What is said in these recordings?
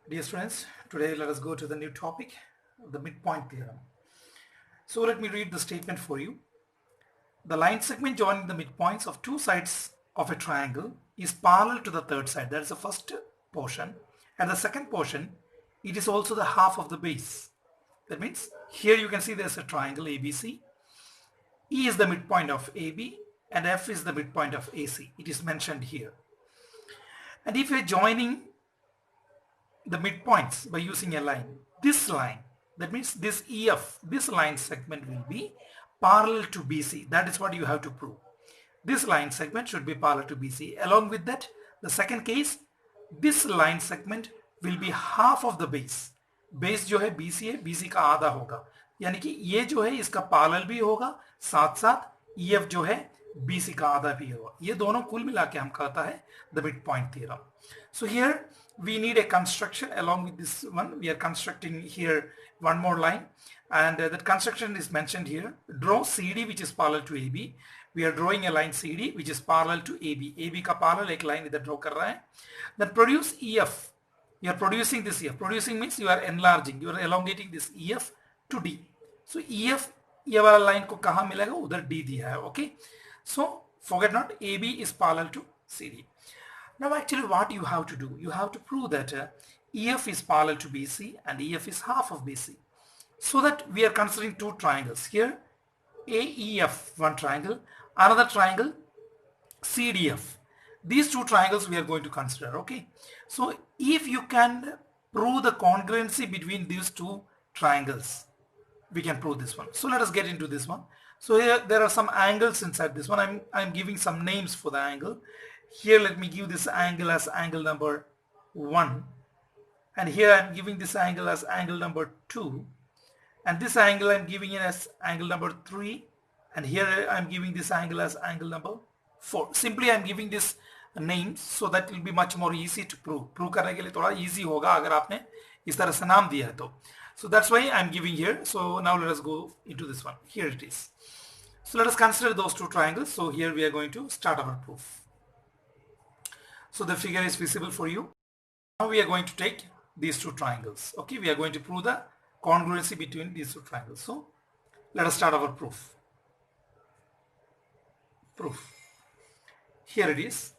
Dear friends, today let us go to the new topic, the midpoint theorem. So let me read the statement for you. The line segment joining the midpoints of two sides of a triangle is parallel to the third side. That is the first portion. And the second portion, it is also the half of the base. That means here you can see there's a triangle ABC. E is the midpoint of AB and F is the midpoint of AC. It is mentioned here. And if you're joining the midpoints by using a line, this line, that means this EF, this line segment will be parallel to BC. That is what you have to prove. This line segment should be parallel to BC. Along with that, the second case, this line segment will be half of the base. Base जो है BC है, BC का आधा होगा, यानी कि ये जो है इसका पैरेलल भी होगा, साथ साथ EF जो है BC का आधा भी होगा. ये दोनों कुल मिला के हम कहता है the midpoint theorem. So here we need a construction. Along with this one, we are constructing here one more line, and that construction is mentioned here. Draw CD which is parallel to AB. We are drawing a line CD which is parallel to AB. AB का parallel एक line इधर draw कर रहा है. Then produce EF. You are producing this EF. Producing means you are enlarging. You are elongating this EF to D. So EF ये वाला line को कहाँ मिलेगा? उधर D दिया है. Okay. So forget not, AB is parallel to CD. Now actually what you have to do, you have to prove that EF is parallel to BC and EF is half of BC. So that we are considering two triangles. Here AEF, one triangle, another triangle CDF. These two triangles we are going to consider, okay? So if you can prove the congruency between these two triangles, we can prove this one. So let us get into this one. So here there are some angles inside this one. I'm giving some names for the angle. Here let me give this angle as angle number 1, and here I'm giving this angle as angle number 2, and this angle I'm giving it as angle number 3, and here I'm giving this angle as angle number 4. Simply I'm giving this names so that it will be much more easy to prove. Prove करने के लिए थोड़ा easy होगा अगर आपने इस तरह से नाम दिया है तो. So that's why I'm giving here. So now let us go into this one. Here it is. So let us consider those two triangles. So here we are going to start our proof. So the figure is visible for you. Now we are going to take these two triangles. Okay, we are going to prove the congruency between these two triangles. So let us start our proof. Here it is.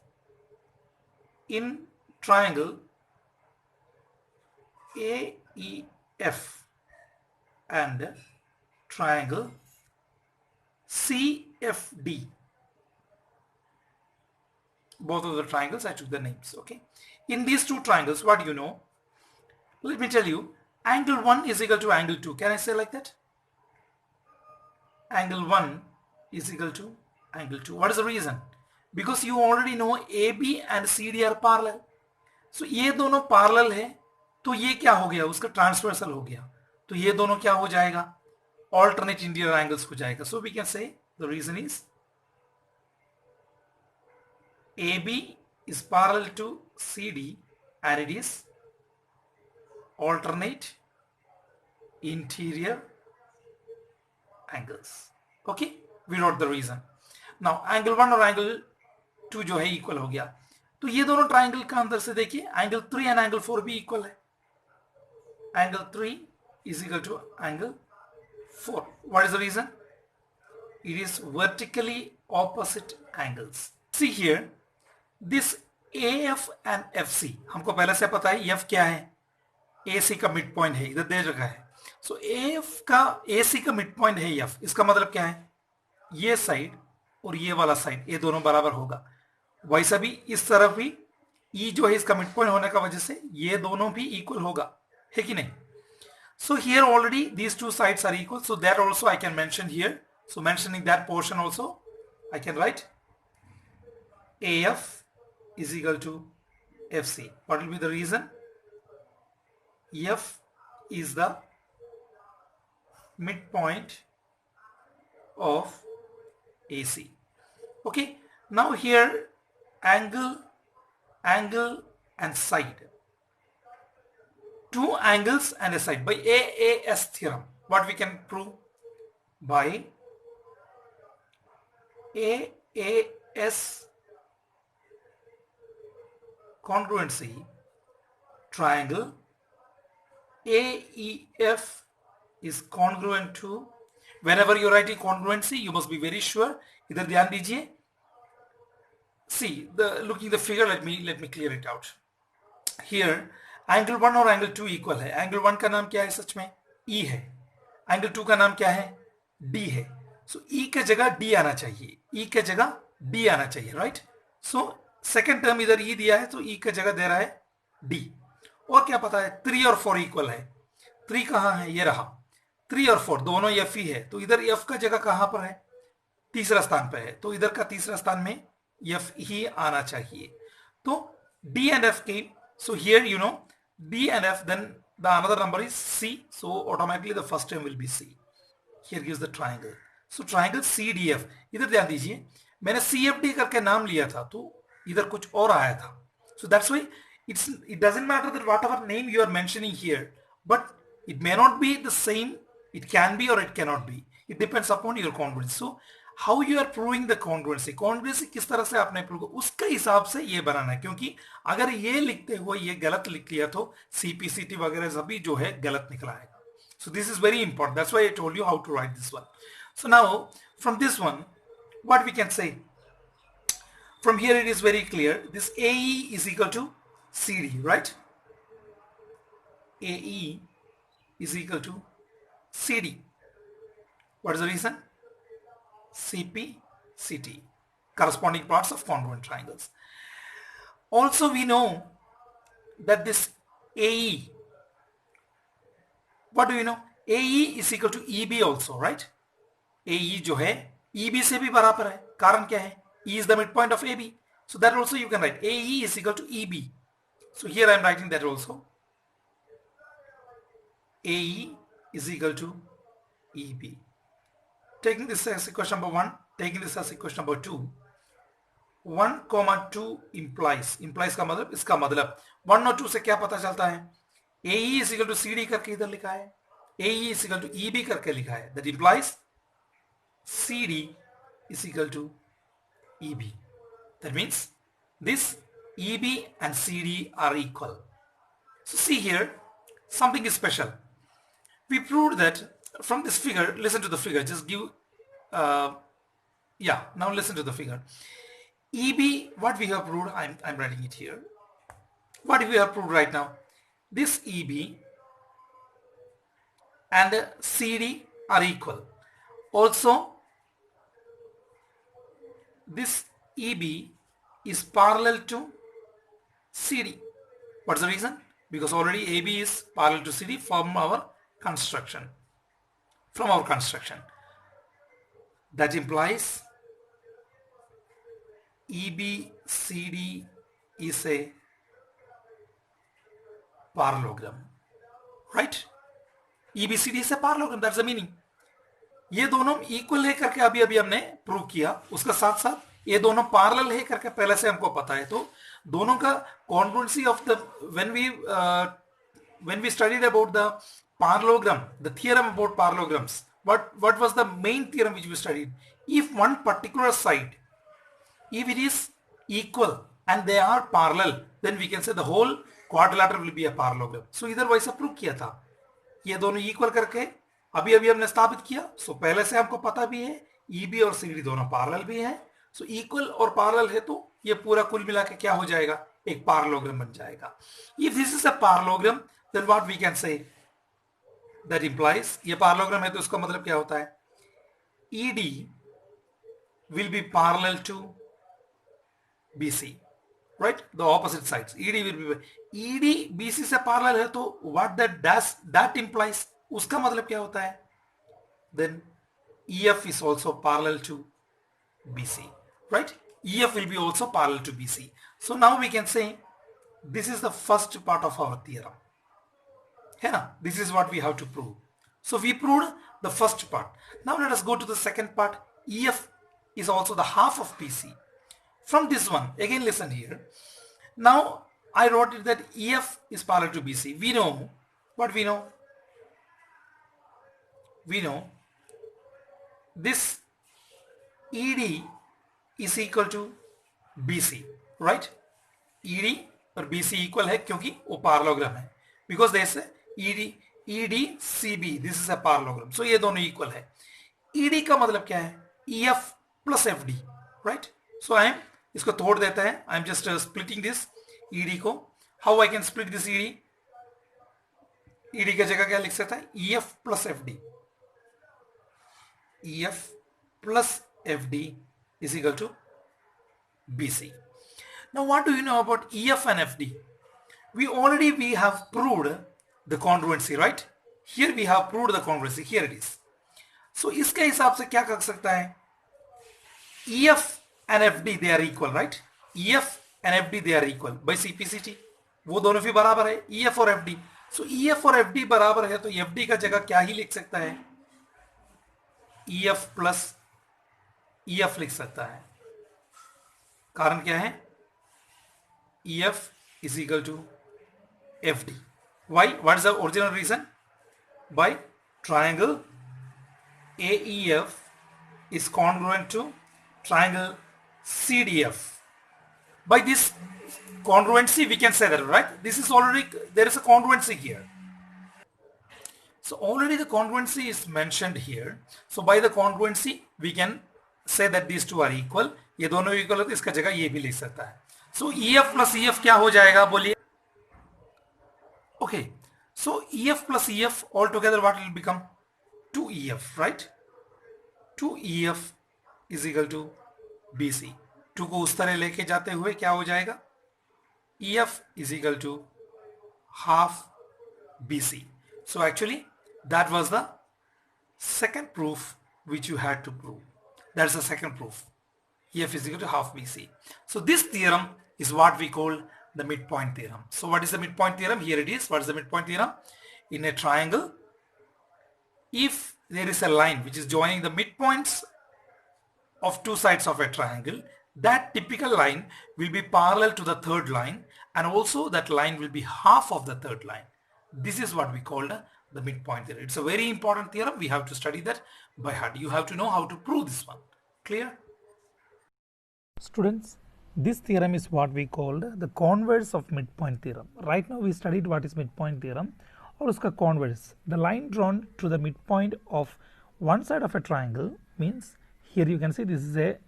In triangle AEF and triangle CFD, both of the triangles I took the names. Okay, in these two triangles, what do you know? Let me tell you, angle 1 is equal to angle 2. Can I say like that? Angle 1 is equal to angle 2. What is the reason? Because you already know AB and CD are parallel. So ये दोनों parallel है, तो ये क्या हो गया? उसका transversal हो गया. तो ये दोनों क्या हो जाएगा? Alternate interior angles हो जाएगा. So we can say the reason is AB is parallel to CD and it is alternate interior angles. Okay, we wrote the reason. Now angle 1 और angle 2 जो है equal हो गया, तो ये दोनों triangle का अंदर से देखिए angle 3 and angle 4 भी equal है. Angle 3 is equal to angle 4. What is the reason? It is vertically opposite angles. See here, this AF and FC, हमको पहले से पता है F क्या है, AC का मिड पॉइंट है, इधर दे रखा है. सो AF का AC का मिड पॉइंट है F. इसका मतलब क्या है? ये साइड और ये वाला साइड ये दोनों बराबर होगा. वैसा भी इस तरफ भी E जो है इसका मिड पॉइंट होने का वजह से ये दोनों भी इक्वल होगा, है कि नहीं? So here already these two sides are equal, so that also I can mention here. So mentioning that portion also, I can write AF is equal to FC. What will be the reason? F is the midpoint of AC. Okay, now here angle and side. Two angles and a side by AAS theorem. What we can prove? By AAS congruency, triangle AEF is congruent to, whenever you're writing congruency, you must be very sure. इधर ध्यान दीजिए. See, looking the figure, let me clear it out. Here, angle 1 और angle 2 equal है. Angle 1 का नाम क्या है सच में? E है. Angle 2 का नाम क्या है? D है. So E के जगह D आना चाहिए. E के जगह D आना चाहिए, right? So second term इधर E दिया है, तो E के जगह दे रहा है D. और क्या पता है? 3 और 4 इक्वल है. 3 कहाँ है? ये रहा. 3 और 4 दोनों F ही है, तो इधर F का जगह कहाँ पर है? तीसरा स्थान पे है, तो इधर का तीसरा स्थान में F ही आना चाहिए. तो D and F came, so here you know D and F, then the another number is C, so automatically the first term will be C. Here gives the triangle, so triangle CDF. इधर ध्यान दीजिए, मैंने CFD करके नाम लिया था, तो इधर कुछ और आया था. So that's why it doesn't matter that whatever name you are mentioning here, but it may not be the same. It can be or it cannot be. It depends upon your congruency. So how you are proving the congruency? Congruency किस तरह से आपने prove, उसके हिसाब से ये बनाना है, क्योंकि अगर ये लिखते हुए ये गलत लिख लिया तो CPCT वगैरह सभी जो है गलत निकला आएगा. So this is very important. That's why I told you how to write this one. So now from this one, what we can say? From here it is very clear. This AE is equal to CD, right? AE is equal to CD. What is the reason? CP, CT, corresponding parts of congruent triangles. Also we know that this AE, what do we know? AE is equal to EB also, right? AE जो है EB से भी बराबर है. कारण क्या है? E is the midpoint of AB. So that also you can write. AE is equal to EB. So here I am writing that also. AE is equal to EB. Taking this as equation number 1, taking this as equation number 2. 1, 2 implies का मतलब, इसका मतलब 1 और 2 से क्या पता चलता है? AE is equal to CD करके इधर लिखा है, AE is equal to EB करके लिखा है. That implies CD is equal to EB. That means this EB and CD are equal. So see here, something is special. We proved that from this figure. Listen to the figure, just give now listen to the figure. EB, what we have proved, I'm writing it here. What we have proved right now? This EB and CD are equal. Also this EB is parallel to CD. What's the reason? Because already AB is parallel to CD from our construction. That implies EBCD is a parallelogram, right? EBCD is a parallelogram, that's the meaning. ये दोनों equal है करके अभी हमने prove किया, उसका साथ साथ ये दोनों पैरेलल है करके पहले से हमको पता है. तो दोनों का congruency of the when we studied about the parallelogram, the theorem about parallelograms, what was the main theorem which we studied? If one particular side, if it is equal and they are parallel, then we can say the whole quadrilateral will be a parallelogram. So इधर वैसा prove किया था, ये दोनों equal करके अभी हमने स्थापित किया. सो पहले से हमको पता भी है EB और CD दोनों पैरेलल भी है. सो इक्वल और पैरेलल है तो ये पूरा कुल मिला के क्या हो जाएगा? एक पैरेललोग्राम बन जाएगा. If this is a parallelogram, then what we can say? That implies, ये पैरेललोग्राम है तो उसका मतलब क्या होता है? ED will be parallel to BC, right? The opposite sides. ED will be, ED BC से parallel है तो what that implies, उसका मतलब क्या होता है? Then EF is also parallel to BC, right? EF will be also parallel to BC. So now we can say this is the first part of our theorem. Yeah, this is what we have to prove. So we proved the first part. Now let us go to the second part. EF is also the half of BC. From this one, again listen here. Now I wrote it that EF is parallel to BC. We know, what we know? We know this ED is equal to BC, right? ED और BC equal है क्योंकि वो parallelogram है. Because they say ED CB, this is a parallelogram, so ये दोनों equal है. ED का मतलब क्या है? EF plus FD, right? So I am इसको तोड़ देता है, I am just splitting this ED को. How I can split this ED? ED की जगह क्या लिख सकता है? EF plus FD. EF plus FD is equal to BC. Now what do you know about EF and FD? We have proved the congruency, right? Here we have proved the congruency. Here it is. So इसके हिसाब से क्या कर सकता है? EF and FD they are equal, right? EF and FD they are equal by CPCT. वो दोनों भी बराबर है, EF और FD. So EF और FD बराबर है तो FD का जगह क्या ही लिख सकता है? EF प्लस EF लिख सकता है. कारण क्या है? EF is equal to FD. Why? What is the original reason? By triangle AEF is congruent to triangle CDF. By this congruency we can say that, right? This is already, there is a congruency here. So already the congruency is mentioned here. So by the congruency we can say that these two are equal. ये दोनों equal है तो इसका जगह ये भी लिख सकता है. So EF plus EF क्या हो जाएगा बोलिए? Okay, so EF plus EF all together what will become? 2EF, right? 2EF is equal to BC. 2 को उस तरह लेके जाते हुए क्या हो जाएगा? EF is equal to half BC. So actually that was the second proof which you had to prove. That's the second proof. EF is equal to half BC. So this theorem is what we call the midpoint theorem. So what is the midpoint theorem? Here it is. What is the midpoint theorem? In a triangle, if there is a line which is joining the midpoints of two sides of a triangle, that typical line will be parallel to the third line, and also that line will be half of the third line. This is what we call the midpoint theorem. It's a very important theorem. We have to study that by heart. You have to know how to prove this one. Clear? Students, this theorem is what we called the converse of midpoint theorem. Right now we studied what is midpoint theorem or uska converse. The line drawn to the midpoint of one side of a triangle means here you can see this is a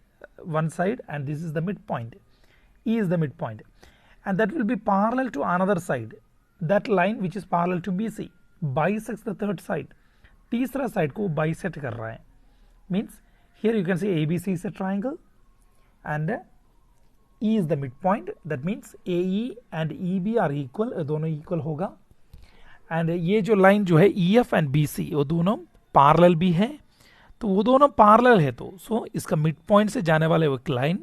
one side and this is the midpoint. E is the midpoint and that will be parallel to another side. That line which is parallel to BC bisects the third side. तीसरा side को bisect कर रहा है. Means here you can see ABC is a triangle and E is the midpoint. That means AE and EB are equal. दोनों equal होगा. And ये जो line जो है EF and BC वो दोनों parallel भी है. तो वो दोनों parallel है तो so इसका midpoint से जाने वाले वो line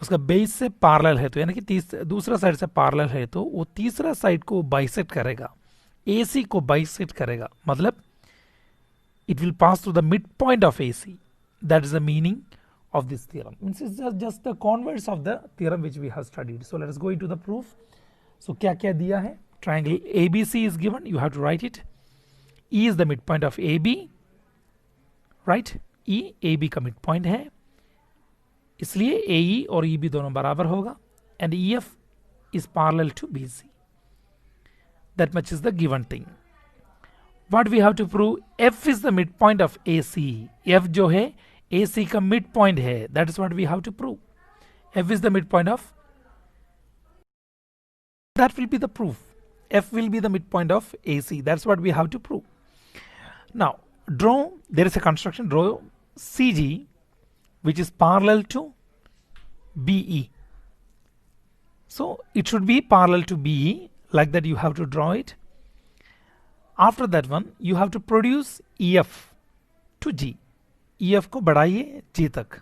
उसका बेस से पैरेलल है तो यानी कि दूसरा साइड से पैरेलल है तो वो तीसरा साइड को बाइसेक्ट करेगा. AC को बाइसेक्ट करेगा मतलब it will pass through the midpoint of AC. That is the meaning of this theorem. Means it's just the converse of the theorem which we have studied. So let us go into the proof. So क्या क्या दिया है? Triangle ABC is given. You have to write it. E is the midpoint of AB. Right? E AB का midpoint है. इसलिए AE और EB दोनों बराबर होगा. And EF is parallel to BC. That much is the given thing. What we have to prove? F is the midpoint of AC. F जो है AC का midpoint है. That is what we have to prove. F is the midpoint of. That will be the proof. F will be the midpoint of AC. That's what we have to prove. Now draw. There is a construction. Draw CG which is parallel to BE. So it should be parallel to BE. Like that you have to draw it. After that one you have to produce EF to G. EF को बढ़ाइए G तक.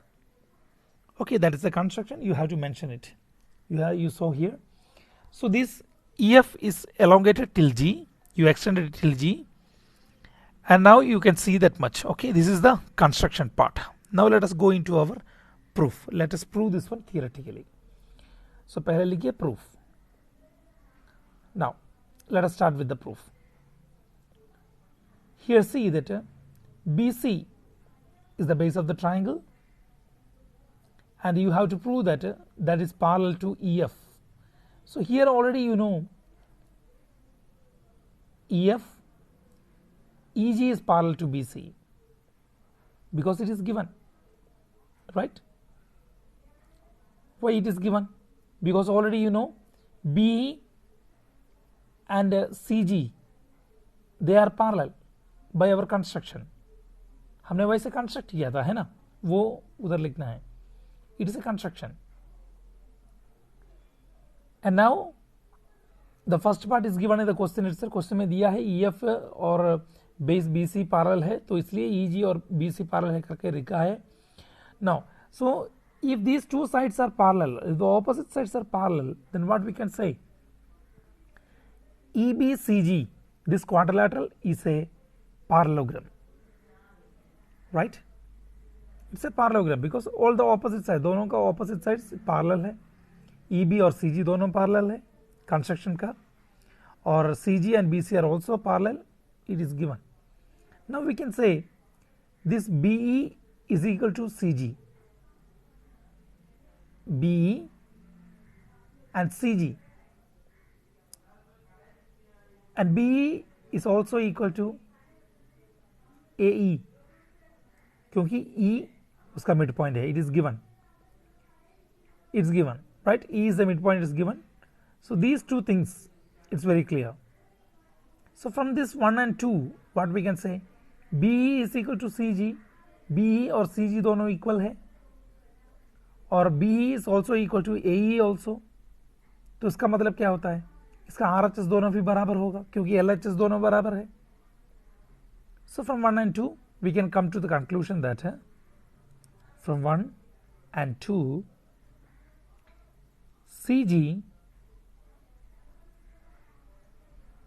Okay, that is the construction. You have to mention it. You saw here. So this EF is elongated till G. You extended it till G. And now you can see that much. Okay, this is the construction part. Now let us go into our proof. Let us prove this one theoretically. So पहले लिखिए proof. Now let us start with the proof. Here see that BC is the base of the triangle and you have to prove that that is parallel to EF. So here already you know EF, EG is parallel to BC because it is given, right? Why it is given? Because already you know BE and CG, they are parallel by our construction. हमने वैसे construct किया था, है ना, वो उधर लिखना है. It is a construction. And now the first part is given in the question itself. Question में दिया है EF और बेस BC पैरेलल है, तो इसलिए EG और BC पैरेलल है करके लिखा है. Now, so if these two sides are parallel, if the opposite sides are parallel, then what we can say? EBCG, this quadrilateral is a parallelogram, right? It's a parallelogram because all the opposite sides, दोनों का opposite sides parallel है. EB और CG दोनों parallel है construction का, और CG and BC are also parallel. It is given. Now we can say this BE is equal to CG. BE and CG, and BE is also equal to AE क्योंकि E उसका mid point है. It is given. It's given, right? E is the midpoint, is given. So these two things, it's very clear. So from this 1 and 2, what we can say? BE is equal to CG. BE और CG दोनों equal है, और BE is also equal to AE also. तो इसका मतलब क्या होता है? इसका RHS दोनों भी बराबर होगा क्योंकि LHS दोनों बराबर है. So from 1 and 2 we can come to the conclusion that from 1 and 2 CG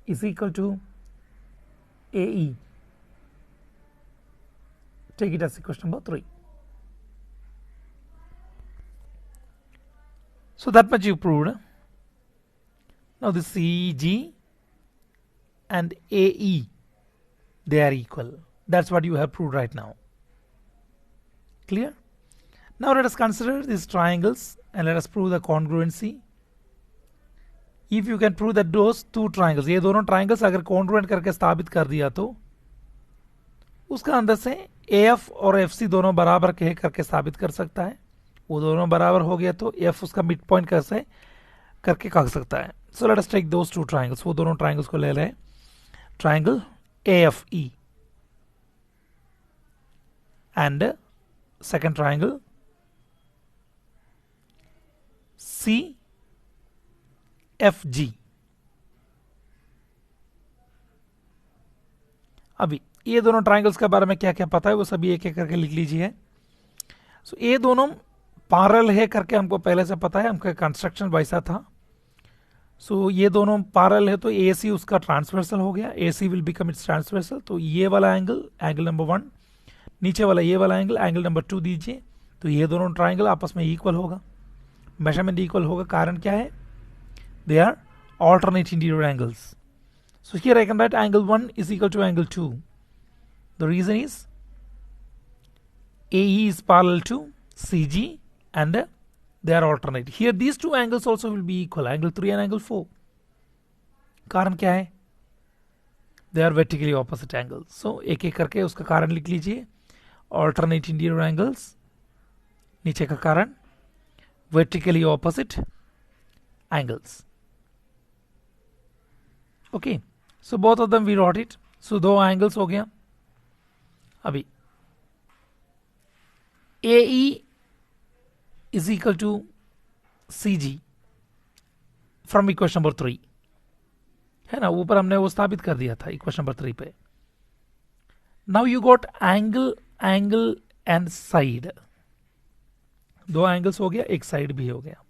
is equal to AE. Take it as question number 3. So that much you proved. Now the CG and AE, they are equal. That's what you have proved right now. Clear? Now let us consider these triangles and let us prove the congruency. If you can prove that those two triangles, ये दोनों triangles अगर congruent करके स्थापित कर दिया तो उसका अंदर से AF और FC दोनों बराबर कहे करके स्थापित कर सकता है. वो दोनों बराबर हो गया तो F उसका मिड पॉइंट कैसे करके कह सकता है. So let us take those two triangles. वो दोनों triangles को ले लें. Triangle AFE and second triangle CFG. अभी ये दोनों ट्राइंगल्स के बारे में क्या क्या पता है वो सभी एक एक करके लिख लीजिए. सो ये दोनों पैरेलल है करके हमको पहले से पता है, हमका कंस्ट्रक्शन वैसा था. सो ये दोनों पैरेलल है तो AC उसका ट्रांसवर्सल हो गया. AC will become it's transversal. तो ये वाला एंगल, एंगल नंबर 1, नीचे वाला ये वाला एंगल, एंगल नंबर 2 दीजिए. तो ये दोनों ट्राइंगल आपस में इक्वल होगा, मेजरमेंट इक्वल होगा. कारण क्या है? They are alternate interior angles. So here I can write angle 1 is equal to angle 2. The reason is AE is parallel to CG and they are alternate. Here these two angles also will be equal, angle 3 and angle 4. कारण क्या है? They are vertically opposite angles. So एक एक करके उसका कारण लिख लीजिए. Alternate interior angles, नीचे का कारण vertically opposite angles. Okay, so both of them we wrote it. So दो angles हो गया. अभी AE is equal to CG from equation number 3 है ना, ऊपर हमने वो स्थापित कर दिया था इक्वेशन नंबर 3 पे. Now you got angle, angle and side. दो एंगल्स हो गया, एक साइड भी हो गया.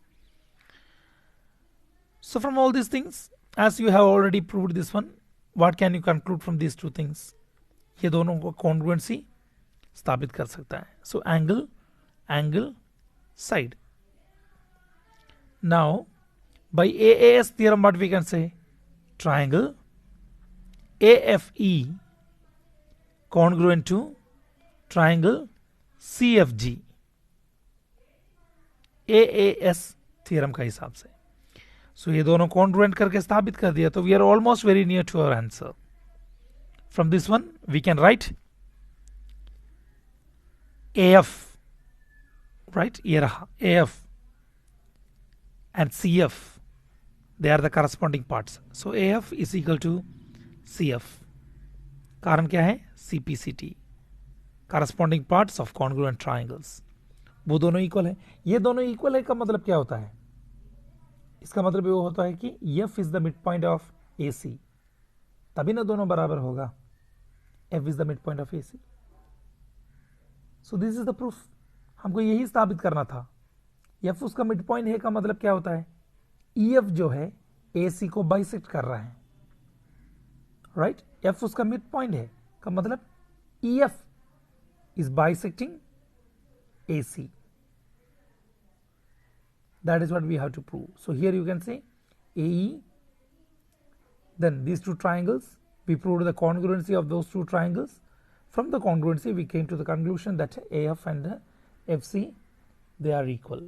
So from all these things, as you have already proved this one, what can you conclude from these two things? ये दोनों को congruency स्थापित कर सकता है. So angle, angle, side. Now by AAS theorem what we can say? Triangle AFE congruent to triangle CFG. AAS theorem का हिसाब से. So ये दोनों congruent करके स्थापित कर दिया तो we are almost very near to our answer. From this one we can write AF, right? Here AF and CF, they are the corresponding parts. So AF is equal to CF. कारण क्या है? CPCT, corresponding parts of congruent triangles. वो दोनों equal है. ये दोनों equal है का मतलब क्या होता है? इसका मतलब ये होता है कि F is the midpoint of AC, तभी ना दोनों बराबर होगा. F is the midpoint of AC. So this is the proof. हमको यही साबित करना था. F उसका मिड पॉइंट है का मतलब क्या होता है? EF जो है AC को बाइसेक्ट कर रहा है, राइट? F उसका मिड पॉइंट है का मतलब EF is bisecting AC. That is what we have to prove. So here you can say AE, then these two triangles, we proved the congruency of those two triangles. From the congruency we came to the conclusion that AF and FC, they are equal,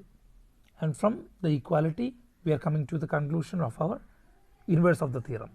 and from the equality we are coming to the conclusion of our inverse of the theorem.